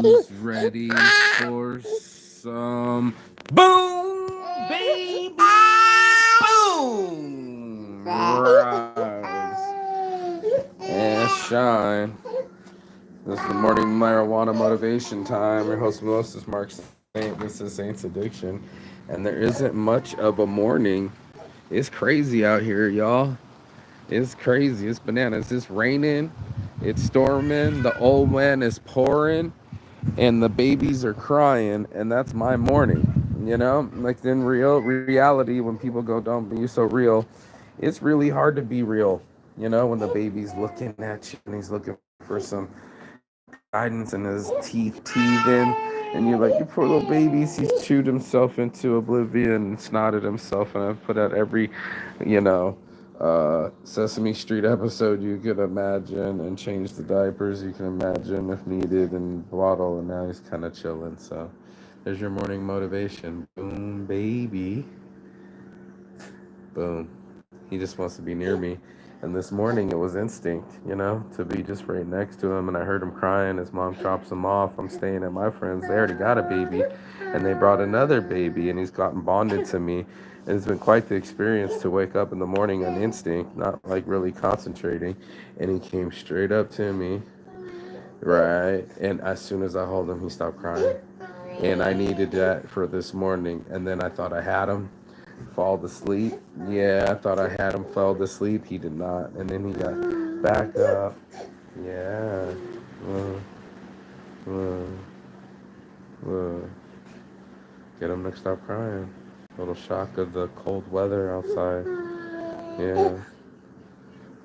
Who's ready for some boom, baby? Boom! Rise and shine. This is the morning marijuana motivation time. Your host, Moses Mark Saint. This is Saint's Addiction. And there isn't much of a morning. It's crazy out here, y'all. It's crazy. It's bananas. It's raining. It's storming. The old man is pouring. And the babies are crying, and that's my morning. Like in reality, when people go, "Don't be so real," it's really hard to be real. When the baby's looking at you and he's looking for some guidance and his teeth teething, and you're like, "You poor little babies." He's chewed himself into oblivion and snotted himself, and I've put out every, you know, Sesame Street episode you could imagine, and changed the diapers you can imagine if needed, and bottle, and now he's kind of chilling. So there's your morning motivation. Boom, baby. Boom. He just wants to be near me. And this morning it was instinct, to be just right next to him. And I heard him crying. His mom drops him off. I'm staying at my friend's. They already got a baby, and they brought another baby, and he's gotten bonded to me. And it's been quite the experience to wake up in the morning on instinct, not like really concentrating. And he came straight up to me, right? And as soon as I hold him, he stopped crying. And I needed that for this morning. And then I thought I had him fall to sleep. Yeah, I thought I had him fall to sleep. He did not. And then he got back up. Yeah. Uh, uh, uh. Get him to stop crying. Little shock of the cold weather outside. Yeah.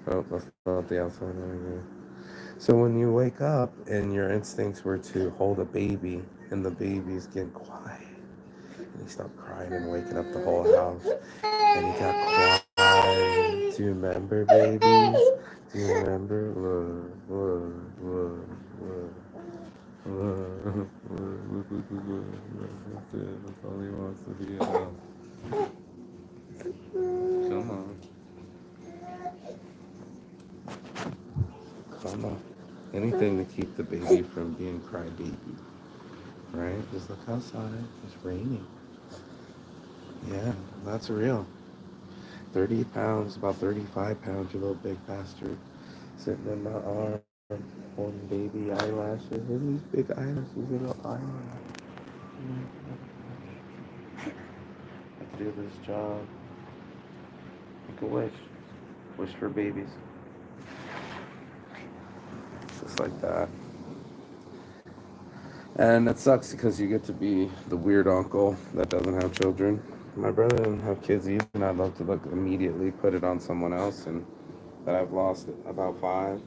Oh, that's not the outside. So when you wake up and your instincts were to hold a baby and the baby's getting quiet, and he stopped crying and waking up the whole house, and he got quiet. Do you remember, babies? Do you remember? That's all he wants to be about. Come on. Come on. Anything to keep the baby from being crybaby. Right? Just look outside. It's raining. Yeah, that's real. 30 pounds, about 35 pounds, you little big bastard. Sitting in my arm, holding baby eyelashes. Look at these big eyelashes, little eyelashes. I could do this job. Make a wish. Wish for babies. Just like that. And it sucks because you get to be the weird uncle that doesn't have children. My brother didn't have kids either, and I'd love to look immediately put it on someone else, and that I've lost about five.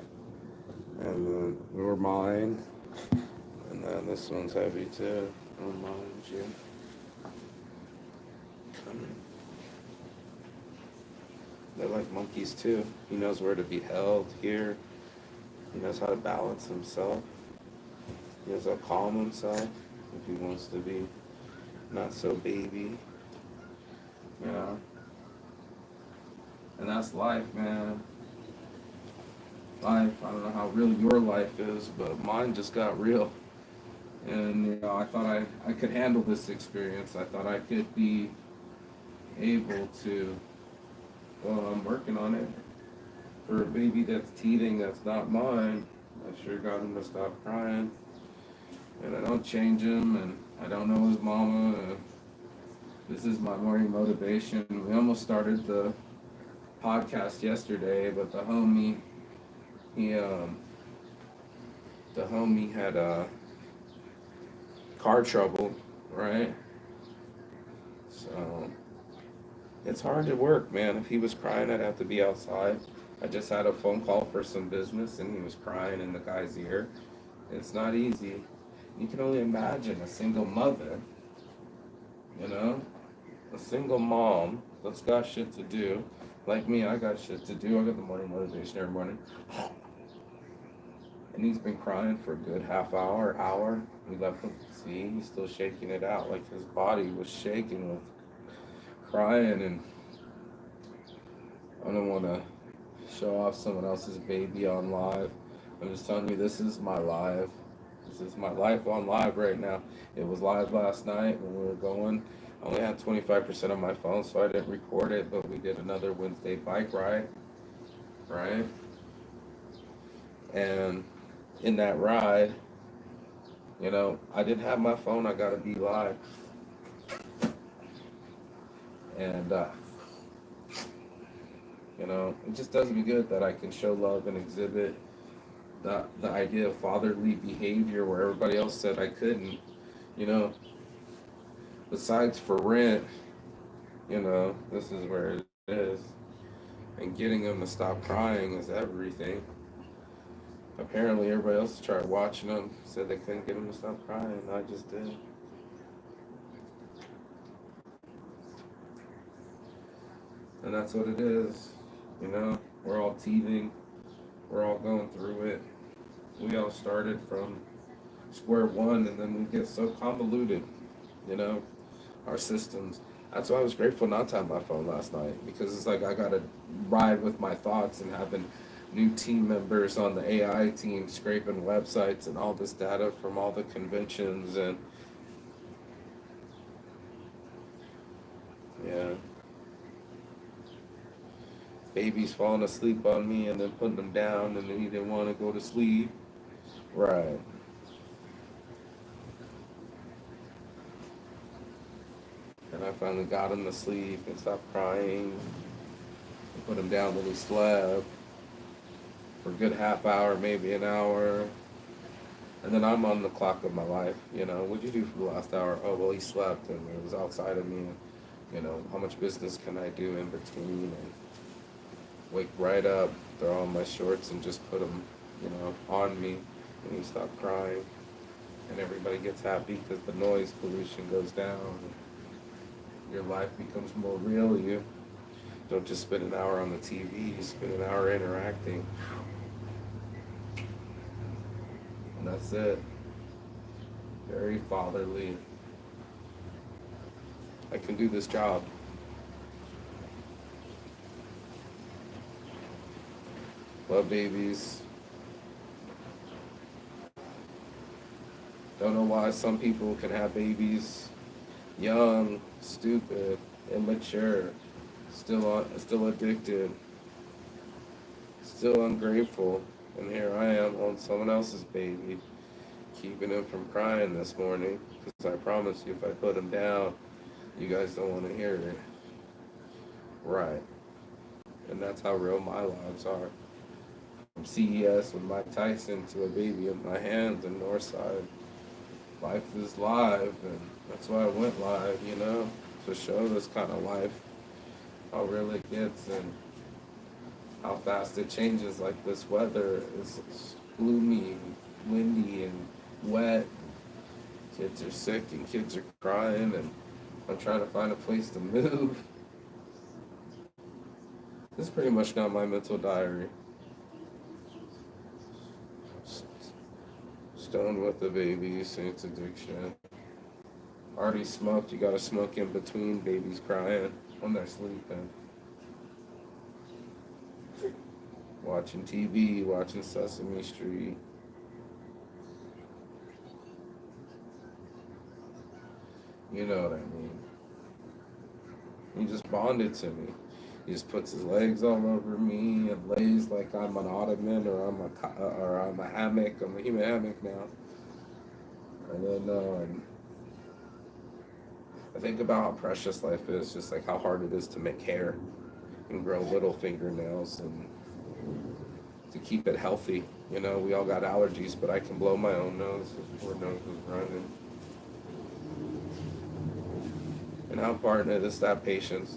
And then were mine. And then this one's heavy too. Don't mind you. They're like monkeys too. He knows where to be held here. He knows how to balance himself. He knows how to calm himself if he wants to be not so baby. You know? And that's life, man. Life, I don't know how real your life is, but mine just got real. And, I thought I could handle this experience. I thought I could be able to, well, I'm working on it. For a baby that's teething that's not mine, I sure got him to stop crying. And I don't change him, and I don't know his mama. This is my morning motivation. We almost started the podcast yesterday, but he, the homie had car trouble, right? So it's hard to work, man. If he was crying, I'd have to be outside. I just had a phone call for some business, and he was crying in the guy's ear. It's not easy. You can only imagine a single mother, you know, a single mom that's got shit to do. Like me, I got shit to do. I got the morning motivation every morning. And he's been crying for a good half hour. We left him. See, he's still shaking it out. Like his body was shaking with crying. And I don't want to show off someone else's baby on live. I'm just telling you, this is my live. This is my life on live right now. It was live last night when we were going. I only had 25% on my phone, so I didn't record it, but we did another Wednesday bike ride, right? And in that ride, I didn't have my phone. I got to be live. And, it just does me good that I can show love and exhibit the idea of fatherly behavior where everybody else said I couldn't. You know, besides for rent, this is where it is. And getting them to stop crying is everything. Apparently, everybody else tried watching them, said they couldn't get them to stop crying. I just did. And that's what it is. We're all teething. We're all going through it. We all started from square one, and then we get so convoluted, our systems. That's why I was grateful not to have my phone last night, because it's like I got to ride with my thoughts and having new team members on the AI team scraping websites and all this data from all the conventions. And yeah, babies falling asleep on me and then putting them down, and then he didn't want to go to sleep. Right. And I finally got him to sleep and stopped crying and put him down when he slept for a good half hour, maybe an hour. And then I'm on the clock of my life. What'd you do for the last hour? Oh, well, he slept and it was outside of me. How much business can I do in between? And wake right up, throw on my shorts and just put them, on me. And he stopped crying. And everybody gets happy because the noise pollution goes down. Your life becomes more real. You don't just spend an hour on the TV, you spend an hour interacting. And that's it. Very fatherly. I can do this job. Love babies. Don't know why some people can have babies young, stupid, immature, still addicted, still ungrateful, and here I am on someone else's baby, keeping him from crying this morning, because I promise you if I put him down, you guys don't want to hear it. Right. And that's how real my lives are. From CES with Mike Tyson to a baby in my hands in Northside. Life is live, and that's why I went live, to show this kind of life, how real it gets and how fast it changes. Like this weather is gloomy, windy, and wet. Kids are sick and kids are crying, and I'm trying to find a place to move. This is pretty much now my mental diary. Stoned with the baby, Saints addiction. Already smoked, you gotta smoke in between babies crying when they're sleeping. Watching TV, watching Sesame Street. You know what I mean. He just bonded to me. He just puts his legs all over me and lays like I'm an ottoman or I'm a hammock. I'm a human hammock now. And then I think about how precious life is, just like how hard it is to make hair and grow little fingernails and to keep it healthy. We all got allergies, but I can blow my own nose. This poor nose was running. And how important it is to have patience.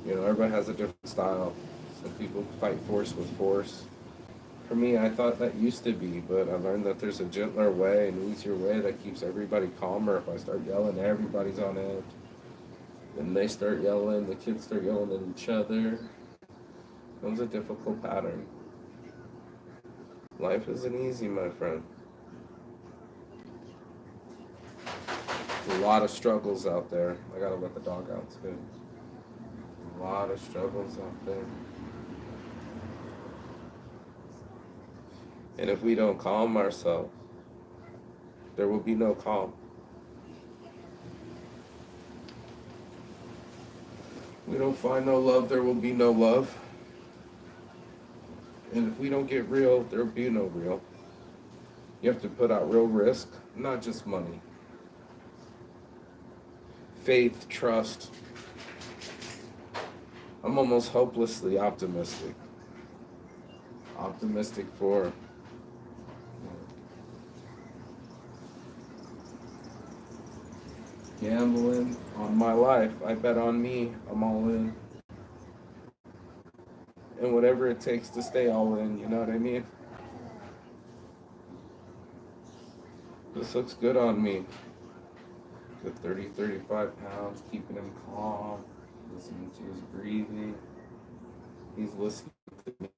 Everybody has a different style. Some people fight force with force. For me, I thought that used to be, but I learned that there's a gentler way, an easier way that keeps everybody calmer. If I start yelling, everybody's on edge. Then they start yelling, the kids start yelling at each other. It was a difficult pattern. Life isn't easy, my friend. There's a lot of struggles out there. I gotta let the dog out too. A lot of struggles out there. And if we don't calm ourselves, there will be no calm. We don't find no love, there will be no love. And if we don't get real, there will be no real. You have to put out real risk, not just money. Faith, trust. I'm almost hopelessly optimistic. Optimistic for gambling on my life. I bet on me. I'm all in. And whatever it takes to stay all in, you know what I mean? This looks good on me. Good 30, 35 pounds, keeping him calm, listening to his breathing. He's listening to me.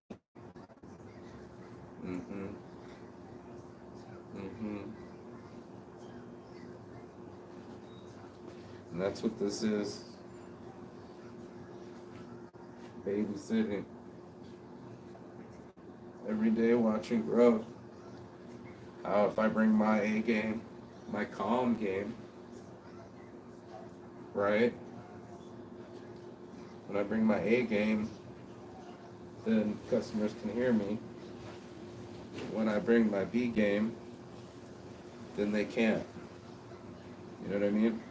And that's what this is. Babysitting. Every day watching growth. How if I bring my A game, my calm game, right? When I bring my A game, then customers can hear me. When I bring my B game, then they can't. You know what I mean?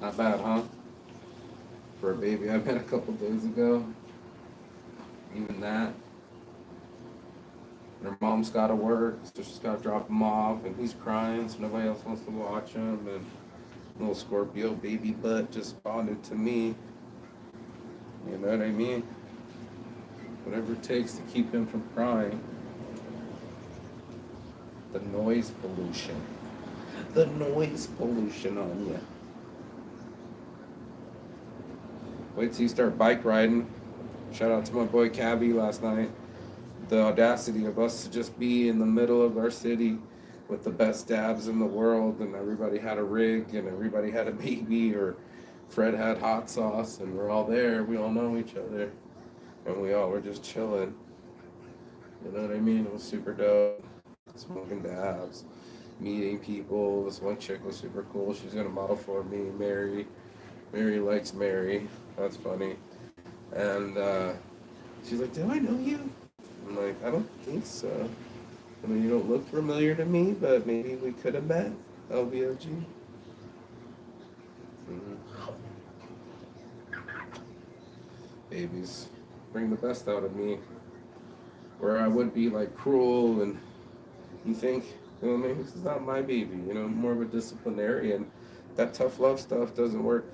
Not bad, huh? For a baby I met a couple days ago. Even that. And her mom's got to work, so she's got to drop him off, and he's crying, so nobody else wants to watch him. And little Scorpio baby butt just bonded to me. You know what I mean? Whatever it takes to keep him from crying. The noise pollution. The noise pollution on you. Wait till you start bike riding. Shout out to my boy Cabby last night. The audacity of us to just be in the middle of our city with the best dabs in the world, and everybody had a rig, and everybody had a baby, or Fred had hot sauce, and we're all there. We all know each other, and we all were just chilling. You know what I mean? It was super dope. Smoking dabs, meeting people. This one chick was super cool. She's gonna model for me, Mary. Mary likes Mary. That's funny. And she's like, "Do I know you?" I'm like, "I don't think so. I mean, you don't look familiar to me, but maybe we could have met." LVOG. Babies bring the best out of me. Where I would be like cruel, and you think, you know what I mean? This is not my baby. You know, more of a disciplinarian. That tough love stuff doesn't work.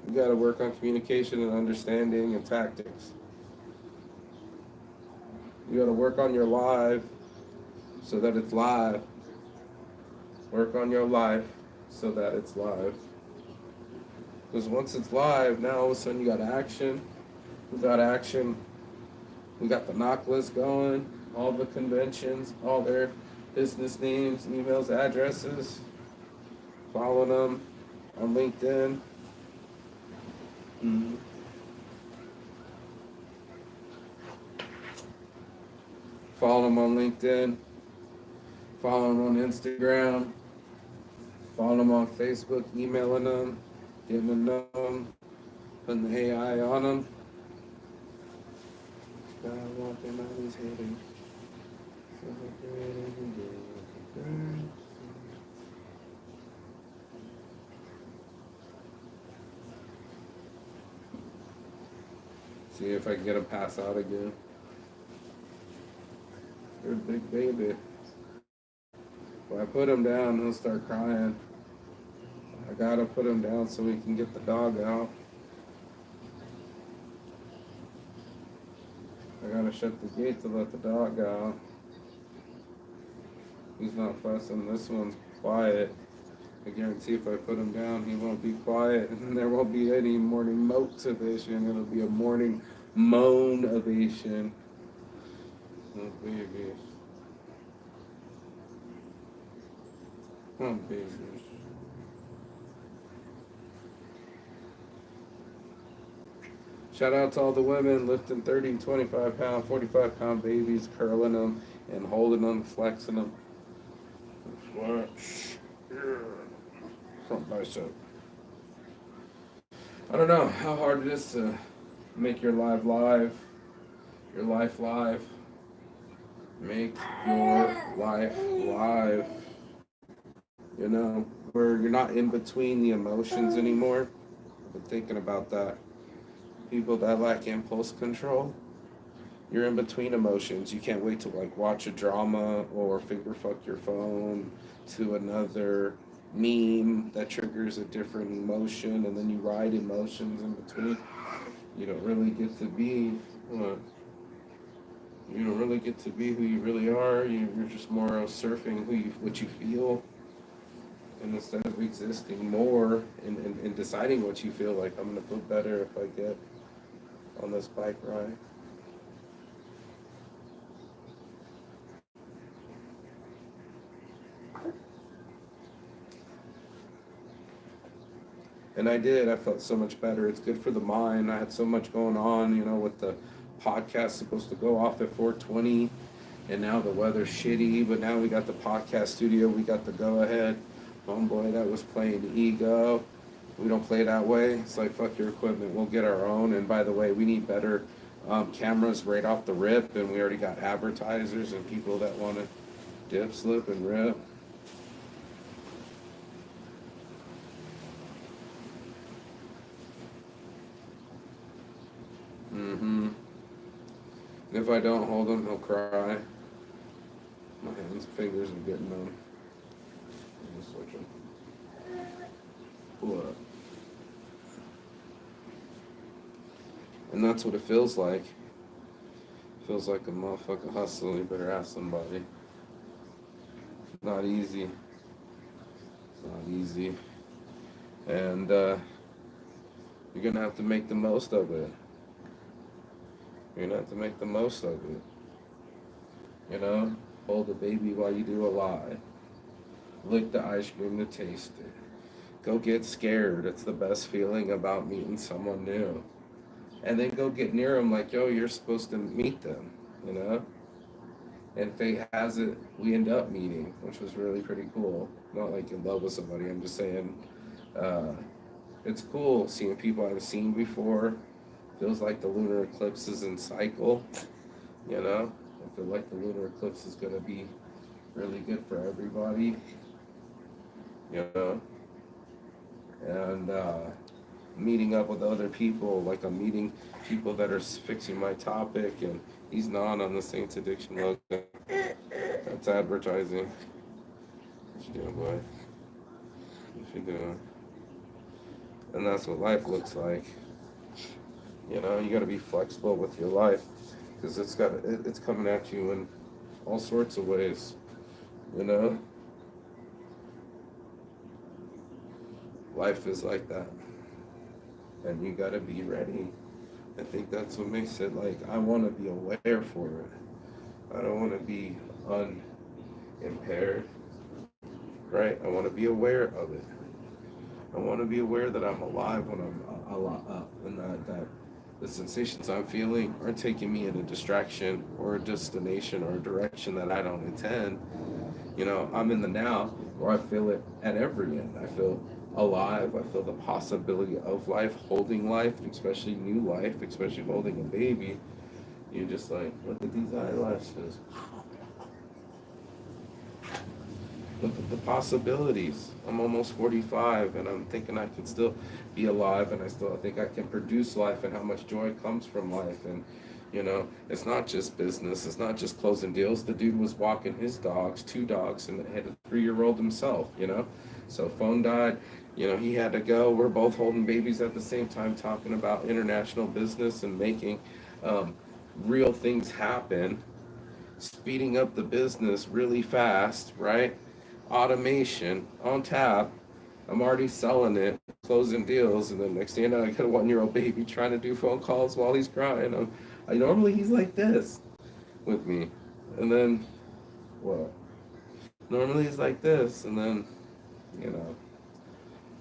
You got to work on communication and understanding and tactics. You got to work on your life so that it's live. Work on your life so that it's live. Because once it's live, now all of a sudden you got action. We got action. We got the knock list going. All the conventions, all their business names, emails, addresses. Following them on LinkedIn. Follow them on LinkedIn. Follow them on Instagram. Follow them on Facebook, emailing them, getting to know them, putting the AI on them. See if I can get him pass out again. You're a big baby. When I put him down, he'll start crying. I gotta put him down so we can get the dog out. I gotta shut the gate to let the dog out. He's not fussing. This one's quiet. I guarantee if I put him down, he won't be quiet, and there won't be any morning motivation. It'll be a morning moan-ovation. Oh, baby. Come on, babies. Shout out to all the women lifting 30, 25-pound, 45-pound babies, curling them and holding them, flexing them. What? Front bicep. I don't know how hard it is to make your life live. Your life live. Make your life live. You know, where you're not in between the emotions anymore. I've been thinking about that. People that lack impulse control, you're in between emotions. You can't wait to like watch a drama or finger fuck your phone to another meme that triggers a different emotion, and then you ride emotions in between. You don't really get to be you don't really get to be who you really are. You're just more of surfing what you feel, and instead of existing more and deciding what you feel like, I'm gonna feel better if I get on this bike ride. And I did. I felt so much better. It's good for the mind. I had so much going on, with the podcast supposed to go off at 4:20, and now the weather's shitty. But now we got the podcast studio. We got the go ahead. Homeboy that was playing ego. We don't play that way. It's like fuck your equipment. We'll get our own. And by the way, we need better cameras right off the rip. And we already got advertisers and people that want to dip, slip, and rip. And if I don't hold him, he'll cry. My hands, fingers are getting numb. I'm just switching. Pull up. And that's what it feels like. It feels like a motherfucker hustle. You better ask somebody. It's not easy. It's not easy. And you're gonna have to make the most of it. You're gonna have to make the most of it. Hold the baby while you do a lie. Lick the ice cream to taste it. Go get scared. It's the best feeling about meeting someone new. And then go get near them like, yo, you're supposed to meet them, And fate has it, we end up meeting, which was really pretty cool. Not like in love with somebody, I'm just saying, it's cool seeing people I've seen before. Feels like the lunar eclipse is in cycle, I feel like the lunar eclipse is going to be really good for everybody, and meeting up with other people, like I'm meeting people that are fixing my topic, and he's not on the Saints Addiction logo. That's advertising. What you doing, boy? What you doing? And that's what life looks like. You got to be flexible with your life, because it's coming at you in all sorts of ways. Life is like that, and you got to be ready. I think that's what makes it like I want to be aware for it. I don't want to be unimpaired, right? I want to be aware of it. I want to be aware that I'm alive when I'm a lot up, and that the sensations I'm feeling aren't taking me in a distraction or a destination or a direction that I don't intend. I'm in the now, where I feel it at every end. I feel alive. I feel the possibility of life, holding life, especially new life, especially holding a baby. You're just like, look at these eyelashes. Look at the possibilities. I'm almost 45, and I'm thinking I can still be alive, and I still think I can produce life, and how much joy comes from life. And it's not just business. It's not just closing deals. The dude was walking his dogs, 2 dogs, and had a 3-year-old himself. So phone died. He had to go. We're both holding babies at the same time, talking about international business and making real things happen, speeding up the business really fast, right? Automation on tap. I'm already selling it, closing deals, and then next thing you know, I got a 1-year-old baby trying to do phone calls while he's crying. Normally he's like this with me, and then what? Normally he's like this, and then you know.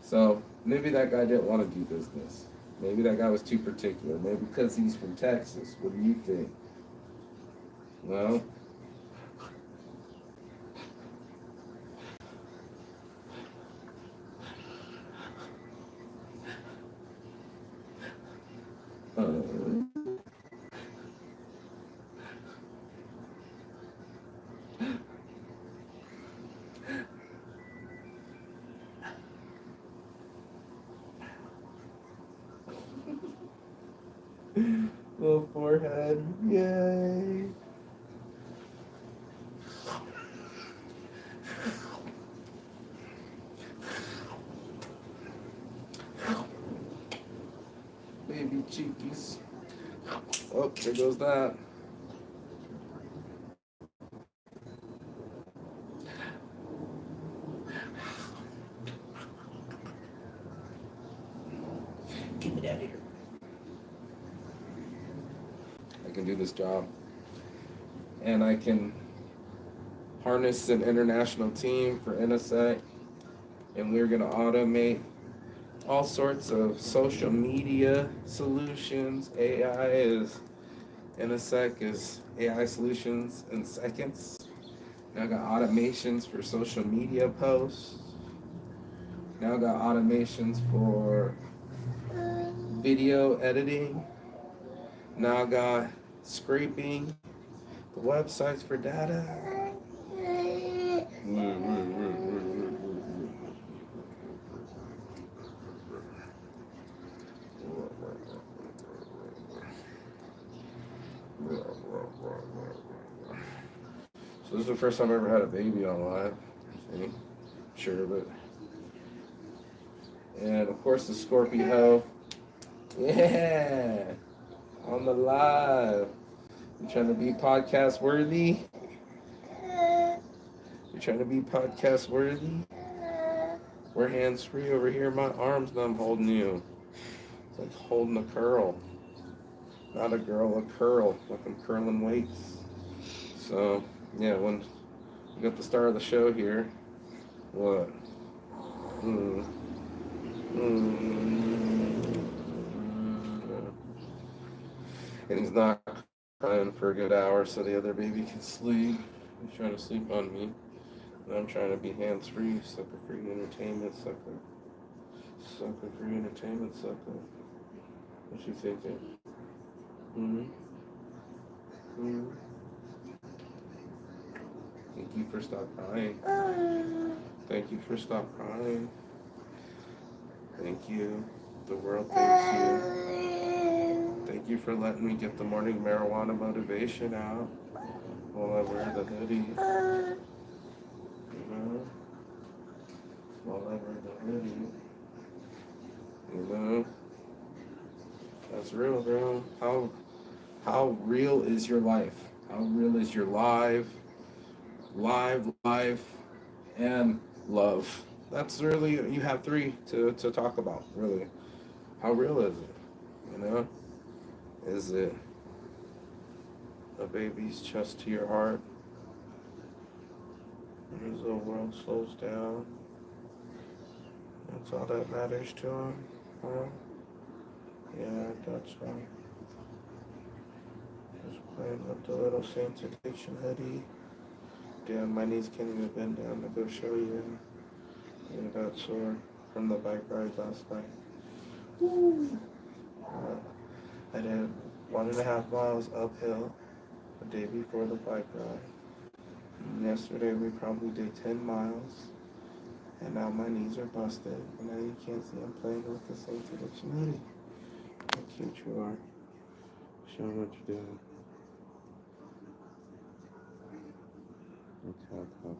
So maybe that guy didn't want to do business. Maybe that guy was too particular. Maybe because he's from Texas. What do you think? Well, uh, little forehead, yay! Baby cheekies. Oh, there goes that. Get it out of here. I can do this job. And I can harness an international team for NSA. And we're going to automate all sorts of social media solutions. AI is, NSEC is AI solutions in seconds. Now I got automations for social media posts. Now I got automations for video editing. Now I got scraping the websites for data. So this is the first time I ever had a baby on live. See? Sure, but and of course the Scorpio. Yeah, on the live. You trying to be podcast worthy? You trying to be podcast worthy? We're hands free over here. My arms numb holding you. It's like holding a curl. Not a girl, a curl. Like I'm curling weights. So yeah, when we got the star of the show here. What? Mm. And he's not crying for a good hour so the other baby can sleep. He's trying to sleep on me. And I'm trying to be hands free, sucker free entertainment, sucker. Sucker free entertainment, sucker. What you thinking? Thank you for stop crying. Thank you for stop crying. Thank you. The world thanks you. Thank you for letting me get the morning marijuana motivation out while I wear the hoodie. You know? While I wear the hoodie. You know? That's real, bro. How real is your life? How real is your life, and love? That's really, you have three to talk about, really. How real is it? You know? Is it a baby's chest to your heart? As the world slows down, that's all that matters to him, huh? Yeah, that's right. Just playing with the little Saints Addiction hoodie. Damn, my knees can't even bend down to go show you. Yeah, that's sore from the bike ride last night. I did 1.5 miles uphill the day before the bike ride. And yesterday we probably did 10 miles. And now my knees are busted. And now you can't see I'm playing with the Saints Addiction hoodie. How cute you are. Show them what you're doing. Okay.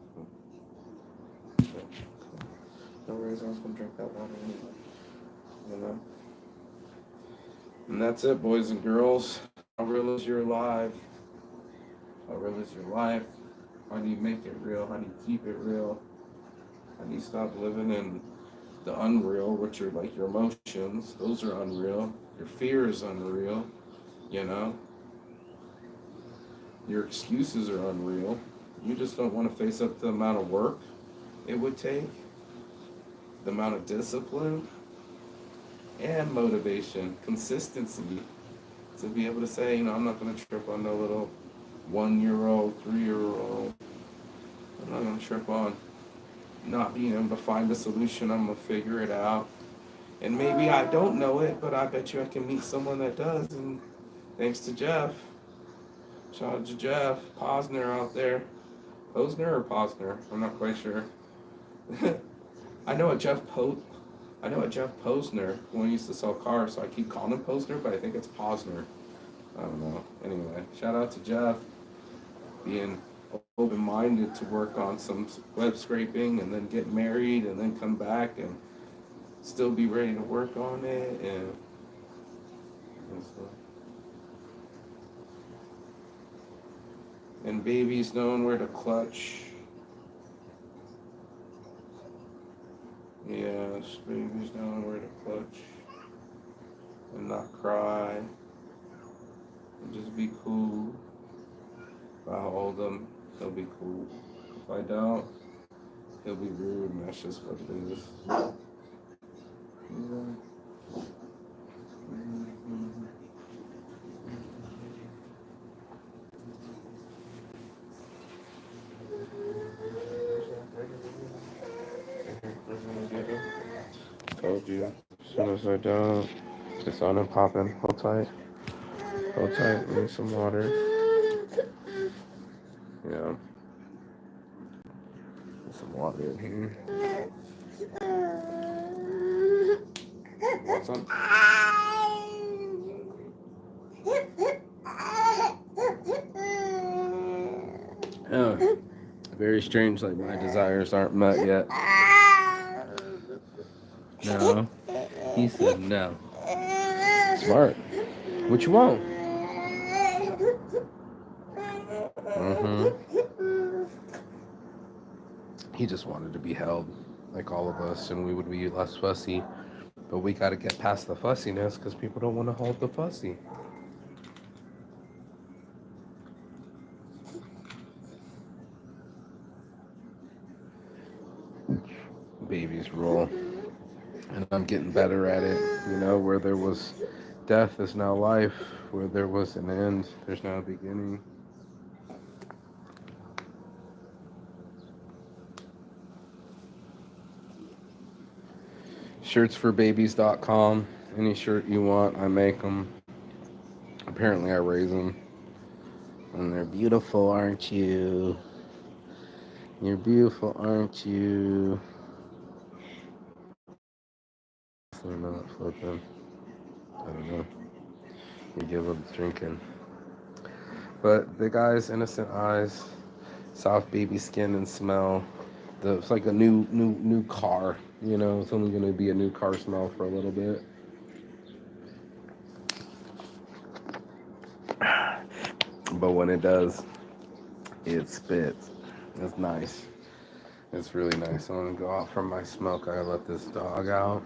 No worries, I was gonna drink that water anyway. You know? And that's it, boys and girls. How real is your life? How real is your life? How do you make it real? How do you keep it real? How do you stop living in the unreal, which are like your emotions? Those are unreal. Your fear is unreal, you know? Your excuses are unreal. You just don't want to face up to the amount of work it would take. the amount of discipline and motivation, consistency to be able to say, I'm not going to trip on no little 1-year-old, 3-year-old. I'm not going to trip on not being able to find a solution. I'm going to figure it out. And maybe I don't know it, but I bet you I can meet someone that does. And thanks to Jeff, shout out to Jeff Posner out there. Posner or Posner? I'm not quite sure. I know a Jeff Posner when he used to sell cars, so I keep calling him Posner, but I think it's Posner. I don't know. Anyway, shout out to Jeff being open-minded to work on some web scraping and then get married and then come back and still be ready to work on it and so. And babies knowing where to clutch. Yes, babies knowing where to clutch and not cry and just be cool. If I hold him, he'll be cool. If I don't, he'll be rude, and that's just what it is. Told you. As soon as I don't, it's on and popping. Hold tight. Hold tight. We need some water. Yeah. Need some water in here. Want some? Oh, very strange. Like my desires aren't met yet. No. He said no. Smart. What you want? He just wanted to be held like all of us, and we would be less fussy. But we got to get past the fussiness because people don't want to hold the fussy. Babies rule. And I'm getting better at it. Where there was death is now life. Where there was an end, there's now a beginning. Shirtsforbabies.com. Any shirt you want, I make them. Apparently I raise them. And they're beautiful, aren't you? You're beautiful, aren't you? They're not flipping. I don't know. You give up drinking. But the guy's innocent eyes, soft baby skin and smell. It's like a new car. It's only going to be a new car smell for a little bit. But when it does, it spits. It's nice. It's really nice. I want to go out from my smoke. I let this dog out.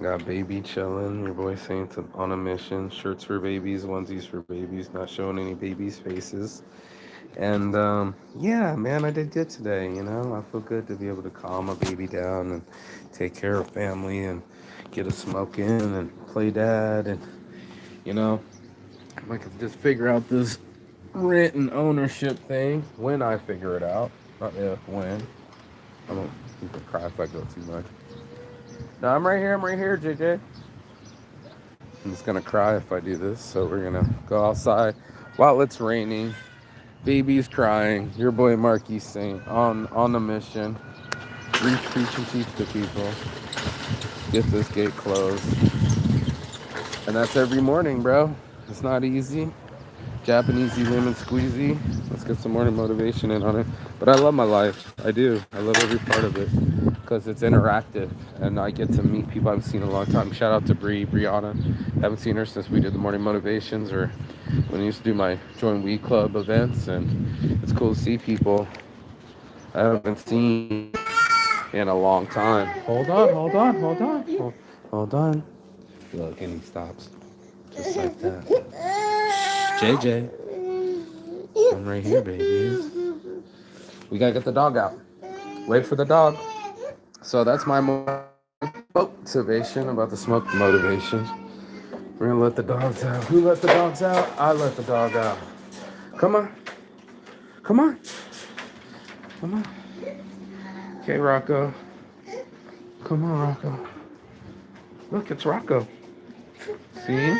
Got baby chilling. Your boy Saint's on a mission. Shirts for babies, onesies for babies. Not showing any babies' faces. And yeah, man, I did good today. I feel good to be able to calm a baby down and take care of family and get a smoke in and play dad. And I could just figure out this rent and ownership thing when I figure it out. Not if, when. I don't think I'll cry if I go too much. No, I'm right here, JJ. I'm just gonna cry if I do this, so we're gonna go outside while it's raining. Baby's crying. Your boy Marquis Saint on a mission. Reach, preach, and teach the people. Get this gate closed. And that's every morning, bro. It's not easy. Japanese lemon squeezy. Let's get some morning motivation in on it. But I love my life. I do. I love every part of it because it's interactive and I get to meet people I haven't seen in a long time. Shout out to Brianna. Haven't seen her since we did the morning motivations or when I used to do my Join We Club events, and it's cool to see people I haven't seen in a long time. Hold on. Look, and he stops. Just like that. JJ. I'm right here, babies. We gotta get the dog out. Wait for the dog. So that's my motivation about the smoke motivation. We're gonna let the dogs out. Who let the dogs out? I let the dog out. Come on. Come on. Come on. Okay, Rocco. Come on, Rocco. Look, it's Rocco. See?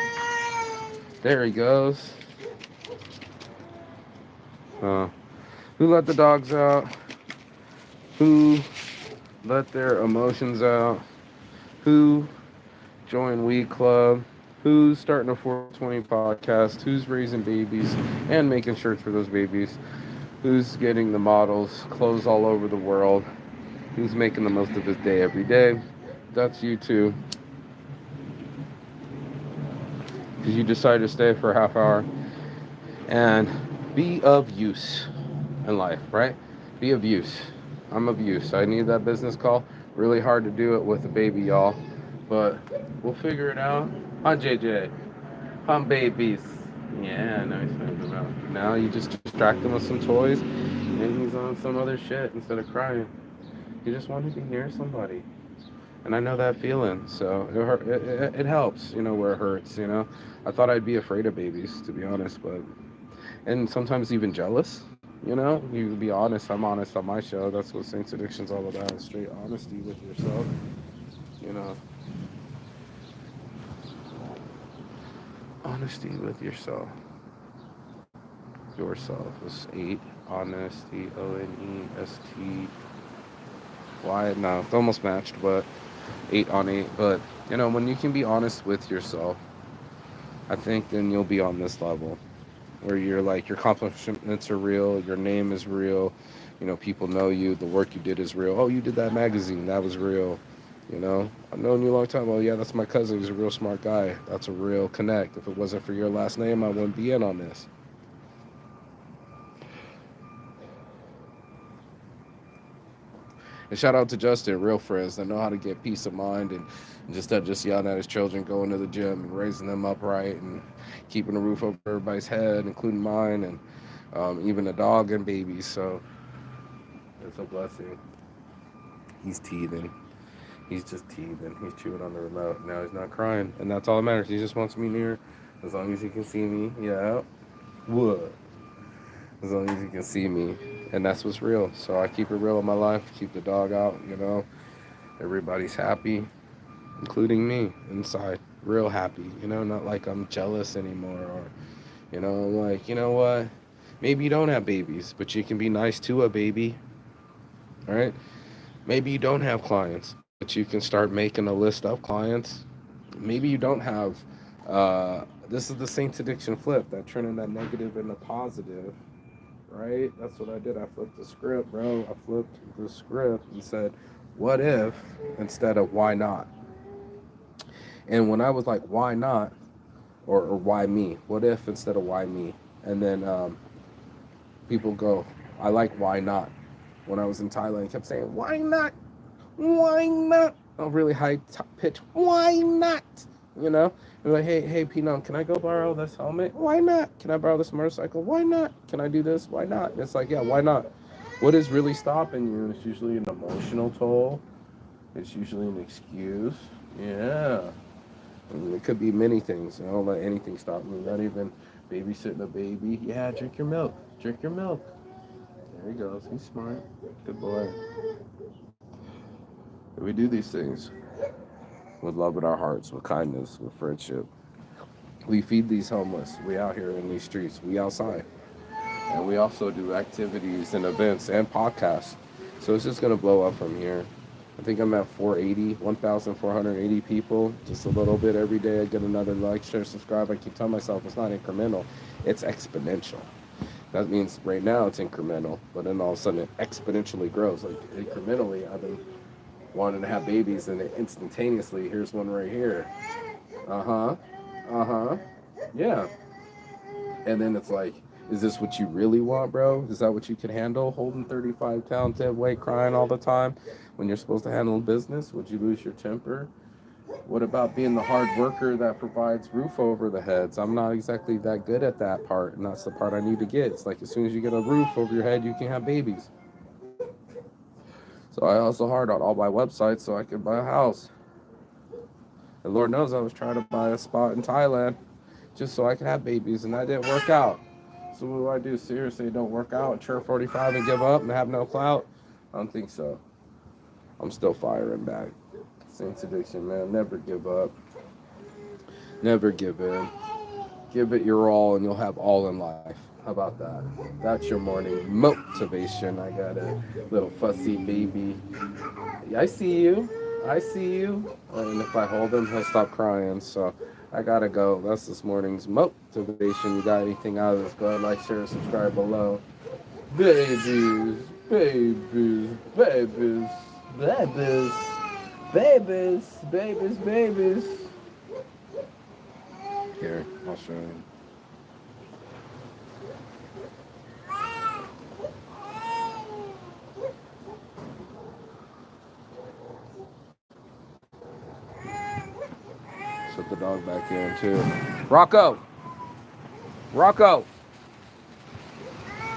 There he goes. Who let the dogs out? Who let their emotions out? Who joined Weed Club? Who's starting a 420 podcast? Who's raising babies and making shirts for those babies? Who's getting the models, clothes all over the world? Who's making the most of his day every day? That's you too. Because you decided to stay for a half hour and be of use in life, right? Be of use. I'm of use. I need that business call. Really hard to do it with a baby, y'all. But we'll figure it out. Huh, JJ? Huh, babies? Yeah, now he's thinking about. Now you just distract him with some toys, and he's on some other shit instead of crying. He just wanted to be near somebody. And I know that feeling, so it helps, where it hurts, I thought I'd be afraid of babies, to be honest, and sometimes even jealous, you be honest. I'm honest on my show. That's what Saints Addiction's all about, is straight honesty with yourself, honesty with yourself. Yourself is 8, honesty, ONESTY. No, it's almost matched, but 8 on 8, but when you can be honest with yourself, I think then you'll be on this level where you're like, your accomplishments are real, your name is real, people know you, the work you did is real. Oh, you did that magazine, that was real. I've known you a long time. Oh yeah, that's my cousin, he's a real smart guy. That's a real connect. If it wasn't for your last name, I wouldn't be in on this. And shout out to Justin, real friends that know how to get peace of mind and just yelling at his children, going to the gym and raising them upright and keeping a roof over everybody's head, including mine, and even a dog and babies. So it's a blessing. He's teething. He's just teething. He's chewing on the remote. Now he's not crying, and that's all that matters. He just wants me near, as long as he can see me. Yeah. What? As long as you can see me, and that's what's real. So I keep it real in my life, keep the dog out, everybody's happy, including me inside, real happy, not like I'm jealous anymore, or I'm like, what, maybe you don't have babies, but you can be nice to a baby. All right, maybe you don't have clients, but you can start making a list of clients. Maybe you don't have this is the Saints Addiction flip, that turning that negative into positive. Right? That's what I did. I flipped the script, bro. I flipped the script and said, what if instead of why not? And when I was like, why not? Or why me? What if instead of why me? And then people go, I like why not. When I was in Thailand, I kept saying, why not? Why not? A really high pitch, why not? They're like, hey, Pinam, can I go borrow this helmet? Why not? Can I borrow this motorcycle? Why not? Can I do this? Why not? And it's like, yeah, why not? What is really stopping you? It's usually an emotional toll. It's usually an excuse. Yeah. It could be many things. I don't let anything stop me. Not even babysitting a baby. Yeah, drink your milk. Drink your milk. There he goes. He's smart. Good boy. We do these things with love in our hearts, with kindness, with friendship. We feed these homeless. We out here in these streets. We outside. And we also do activities and events and podcasts. So it's just going to blow up from here. I think I'm at 1,480 people. Just a little bit every day. I get another like, share, subscribe. I keep telling myself it's not incremental. It's exponential. That means right now it's incremental. But then all of a sudden it exponentially grows. Like incrementally, I've been wanting to have babies, and instantaneously, here's one right here. Yeah. And then it's like, is this what you really want, bro? Is that what you can handle? Holding 35 pounds dead weight, crying all the time when you're supposed to handle business? Would you lose your temper? What about being the hard worker that provides roof over the heads? I'm not exactly that good at that part, and that's the part I need to get. It's like as soon as you get a roof over your head, you can have babies. So So I hustle hard on all my websites so I could buy a house. And Lord knows I was trying to buy a spot in Thailand just so I could have babies, and that didn't work out. So what do I do? Seriously, don't work out, turn 45 and give up and have no clout? I don't think so. I'm still firing back. Saints addiction, man. Never give up. Never give in. Give it your all and you'll have all in life. How about that? That's your morning motivation. I got a little fussy baby. I see you. I see you. And if I hold him, he'll stop crying. So I gotta go. That's this morning's motivation. You got anything out of this? Go ahead, like, share, and subscribe below. Babies, babies, babies, babies, babies, babies, babies. Here, I'll show you. Put the dog back in too. Rocco! Rocco!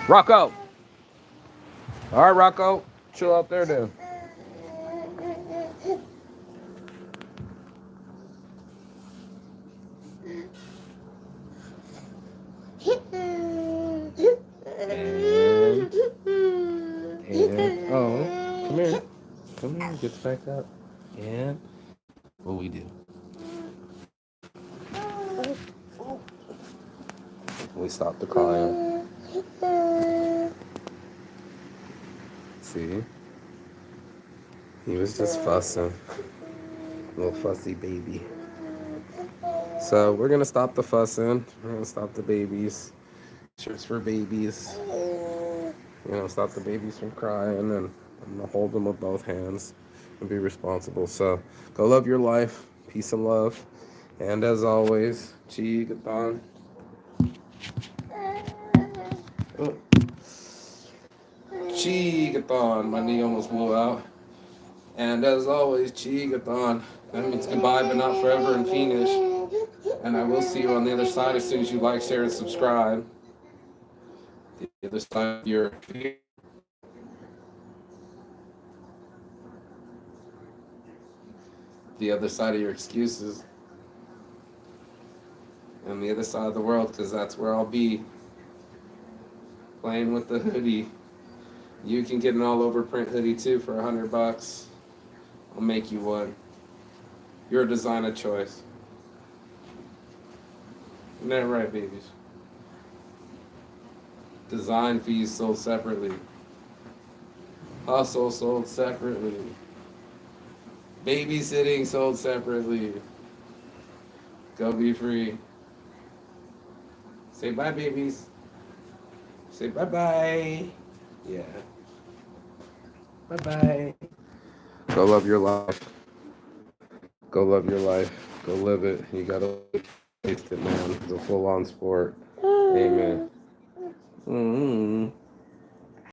Rocco! All right, Rocco. Chill out there then. And oh, come here. Come here. Get back up. And what we do? We stop the crying. See? He was just fussing. Little fussy baby. So we're gonna stop the fussing. We're gonna stop the babies. Shirts for babies. Stop the babies from crying, and I'm gonna hold them with both hands and be responsible. So go love your life. Peace and love. And as always, Chi Gathon. Chi Gathon. My knee almost blew out. And as always, Chi Gathon. That means goodbye, but not forever in Phoenix. And I will see you on the other side as soon as you like, share, and subscribe. The other side of your fear. The other side of your excuses. And the other side of the world, because that's where I'll be. Playing with the hoodie. You can get an all-over print hoodie too for $100. I'll make you one. Your designer choice. Isn't that right, babies? Design fees sold separately. Hustle sold separately. Babysitting sold separately. Go be free. Say bye, babies. Say bye-bye. Yeah. Bye-bye. Go love your life. Go love your life. Go live it. You gotta taste it, man. It's a full-on sport. Amen. Mm-hmm.